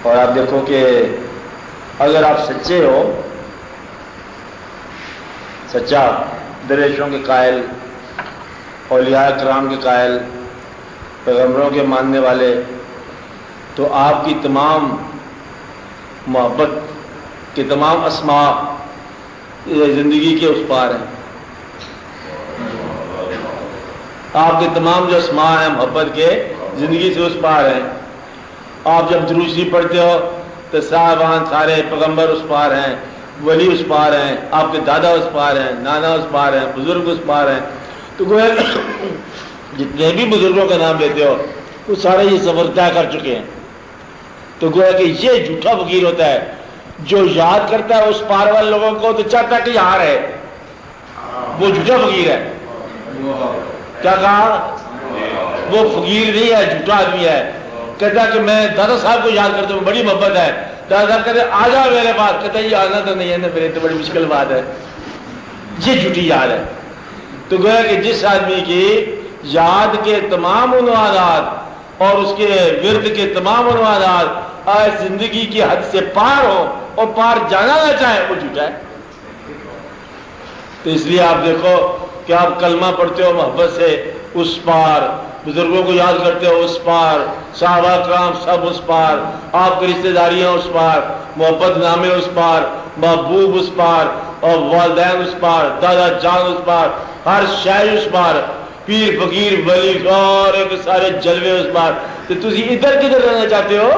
اور آپ دیکھو کہ اگر آپ سچے ہو، سچا، درویشوں کے قائل، اولیاء کرام کے قائل، پیغمبروں کے ماننے والے، تو آپ کی تمام محبت کے تمام اسماء زندگی کے اس پار ہیں۔ آپ کے تمام جو اسماء ہیں محبت کے زندگی سے اس پار ہیں۔ آپ جب درود شریف پڑھتے ہو تو صاحبان سارے پیغمبر اس پار ہیں، ولی اس پار ہیں، آپ کے دادا اس پار ہیں، نانا اس پار ہیں، بزرگ اس پار ہیں۔ تو گویا جتنے بھی بزرگوں کا نام لیتے ہو وہ سارے یہ سفر طے کر چکے ہیں۔ تو گویا کہ یہ جھوٹا فقیر ہوتا ہے جو یاد کرتا ہے اس پار والے لوگوں کو تو چاہتا ہے کہ یہاں رہے، وہ جھوٹا فقیر ہے۔ کیا کہا؟ وہ فقیر نہیں ہے، جھوٹا آدمی ہے۔ کہتا ہے کہ میں دادا صاحب کو یاد کرتا ہوں، بڑی محبت ہے، دادا صاحب کہتے ہیں آ جاؤ میرے پاس، کہتا ہے یہ آنا تو نہیں ہے نا، میرے تو بڑی مشکل بات ہے۔ یہ جھوٹی یاد ہے۔ تو گویا کہ جس آدمی کی یاد کے تمام عنوانات اور اس کے ورد کے تمام عنوانات آج زندگی کی حد سے پار ہو اور پار جانا نہ چاہے، وہ جھوٹا ہے۔ تو اس لیے آپ دیکھو کہ آپ کلمہ پڑھتے ہو محبت سے، اس پار، بزرگوں کو یاد کرتے ہو اس پار، صحابہ کرام سب اس پار، آپ کی رشتہ داریاں اس پار، محبت نامے اس پار، محبوب اس پار، اور والدین اس پار، دادا جان اس پار، ہر شے اس پار، پیر فقیر ولی سارے کے سارے جلوے اس پار۔ تو تسی ادھر کدھر رہنا چاہتے ہو؟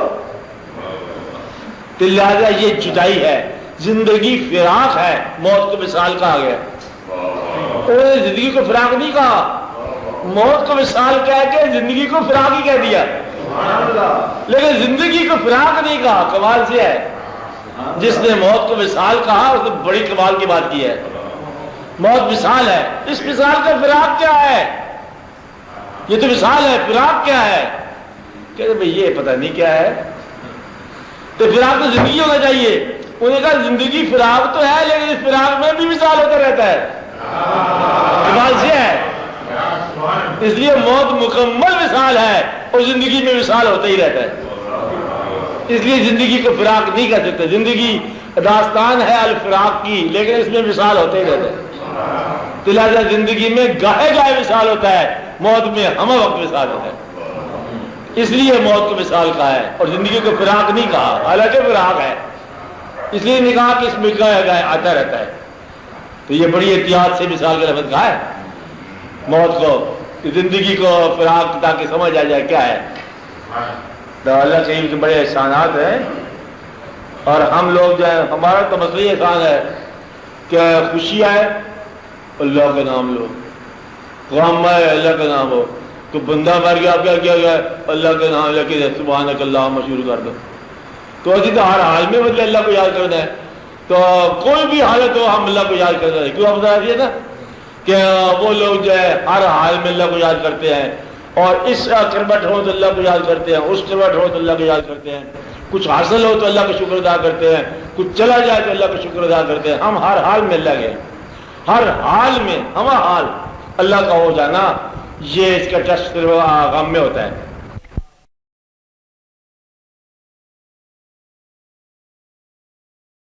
تو لہٰذا یہ جدائی ہے، زندگی فراق ہے، موت کو مثال کہا گیا۔ انہوں نے زندگی کو فراق نہیں کہا، موت کو مثال کہہ کے زندگی کو فراق ہی کہہ دیا، لیکن زندگی کو فراق نہیں کہا۔ کمال سے ہے، جس نے موت کو مثال کہا اس نے بڑی کمال کی بات کی ہے۔ موت مثال ہے، اس مثال کا فراق کیا ہے؟ یہ تو مثال ہے، فراق کیا ہے؟ کہتے بھئی یہ پتہ نہیں کیا ہے۔ تو فراق تو زندگی ہونا چاہیے۔ انہوں نے کہا زندگی فراق تو ہے لیکن اس فراق میں بھی مثال ہوتا رہتا ہے۔ کمال سے ہے، اس لیے موت مکمل مثال ہے اور زندگی میں مثال ہوتا ہی رہتا ہے۔ اس لیے زندگی کو فراق نہیں کہہ سکتے، زندگی داستان ہے الفراق کی، لیکن اس میں مثال ہوتا ہی رہتا ہے۔ تو لہٰذا زندگی میں گاہے گاہے مثال ہوتا ہے، موت میں ہمہ وقت مثال ہوتا ہے۔ اس لیے موت کو مثال کہا ہے اور زندگی کو فراق نہیں کہا، حالانکہ فراق ہے۔ اس لیے نہیں کہا کہ اس میں گاہے گاہے آتا رہتا ہے۔ تو یہ بڑی احتیاط سے مثال کا لفظ کہا ہے موت کو، کہ زندگی کو فراق، تاکہ سمجھ آ جائے کیا ہے۔ تو اللہ کریم کے بڑے احسانات ہیں، اور ہم لوگ جو ہے ہمارا تو مسئلہ یہ احسان ہے کہ خوشی آئے اللہ کا نام لو، غم آئے اللہ کا نام ہو، تو بندہ مر گیا کیا کیا گیا اللہ کا نام لے کے سبحانک اللہ شروع کر دو۔ تو اسی تو ہر حال میں مطلب اللہ کو یاد کرنا ہے، تو کوئی بھی حالت ہو ہم اللہ کو یاد کرنا ہے۔ کیوں آپ بتا دیے نا کہ وہ لوگ جو ہے ہر حال میں اللہ کو یاد کرتے ہیں، اور اس کربٹ ہو تو اللہ کو یاد کرتے ہیں، اس کربٹ ہو تو اللہ کو یاد کرتے ہیں، کچھ حاصل ہو تو اللہ کا شکر ادا کرتے ہیں، کچھ چلا جائے تو اللہ کا شکر ادا کرتے ہیں۔ ہم ہر حال میں اللہ کے، ہر حال میں ہم حال اللہ کا ہو جانا، یہ اس کا ٹیسٹ غم میں ہوتا ہے۔